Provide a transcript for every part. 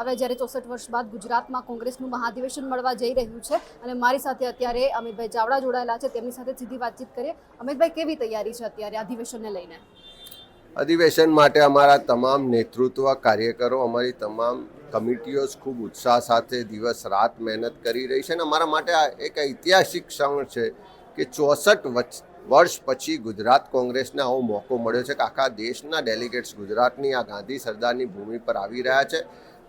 હવે જ્યારે 64 વર્ષ બાદ ગુજરાતમાં કોંગ્રેસનું મહાધિવેશન મળવા જઈ રહ્યું છે અને મારી સાથે અત્યારે અમિતભાઈ ચાવડા જોડાયેલા છે, તેમની સાથે સીધી વાતચીત કરીએ। અમિતભાઈ, કેવી તૈયારી છે અત્યારે અધિવેશનને લઈને? અધિવેશન માટે અમારા તમામ નેતૃત્વ કાર્યકરો, અમારી તમામ કમિટીઓ ખૂબ ઉત્સાહ સાથે દિવસ રાત મહેનત કરી રહી છે અને અમારા માટે આ એક ઐતિહાસિક ક્ષણ છે કે 64 વર્ષ પછી ગુજરાત કોંગ્રેસને આવો મોકો મળ્યો છે કે આખા દેશના ડેલિગેટ્સ ગુજરાતની આ ગાંધી સરદારની ભૂમિ પર આવી રહ્યા છે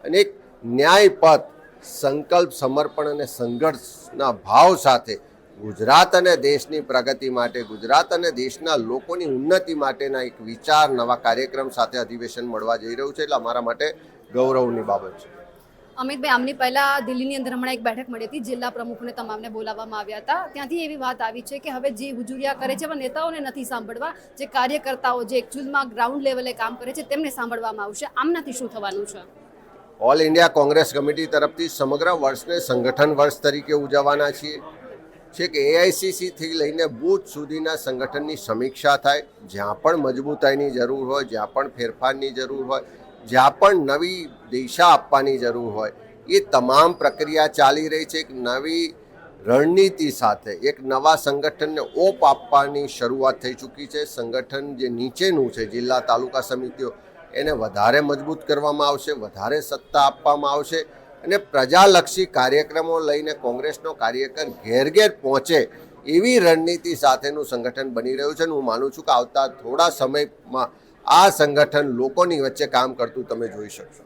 અને એક ન્યાયપથ, સંકલ્પ, સમર્પણ અને સંઘર્ષના ભાવ સાથે ગુજરાત અને દેશની પ્રગતિ માટે, ગુજરાત અને દેશના લોકોની ઉન્નતિ માટેના એક વિચાર, નવા કાર્યક્રમ સાથે અધિવેશન મળવા જઈ રહ્યું છે, એટલે અમારા માટે ગૌરવની બાબત છે। અમિતભાઈ, આમની પહેલા દિલ્હીની અંદર હમણાં એક બેઠક મળી હતી, જિલ્લા પ્રમુખને તમામને બોલાવવામાં આવ્યા હતા। ત્યાંથી એવી વાત આવી છે કે હવે જે હુજુરિયા કરે છે એવા નેતાઓને નથી સાંભળવા, જે કાર્યકર્તાઓ જે એકચ્યુઅલમાં ગ્રાઉન્ડ લેવલે કામ કરે છે તેમને સાંભળવામાં આવશે। આમનાથી શું થવાનું છે? ઓલ ઇન્ડિયા કોંગ્રેસ કમિટી તરફથી સમગ્ર વર્ષને સંગઠન વર્ષ તરીકે ઉજવવાના છીએ। છેક એઆઈસીસીથી લઈને બૂથ સુધીના સંગઠનની સમીક્ષા થાય, જ્યાં પણ મજબૂતાઈની જરૂર હોય, જ્યાં પણ ફેરફારની જરૂર હોય, જ્યાં પણ નવી દિશા આપવાની જરૂર હોય, એ તમામ પ્રક્રિયા ચાલી રહી છે। એક નવી રણનીતિ સાથે એક નવા સંગઠનને ઓપ આપવાની શરૂઆત થઈ ચૂકી છે। સંગઠન જે નીચેનું છે, જિલ્લા તાલુકા સમિતિઓ, એને વધારે મજબૂત કરવામાં આવશે, વધારે સત્તા આપવામાં આવશે અને પ્રજાલક્ષી કાર્યક્રમો લઈને કોંગ્રેસનો કાર્યકર ઘેર ઘેર પહોંચે એવી રણનીતિ સાથેનું સંગઠન બની રહ્યું છે અને હું માનું છું કે આવતા થોડા સમયમાં આ સંગઠન લોકોની વચ્ચે કામ કરતું તમે જોઈ શકશો।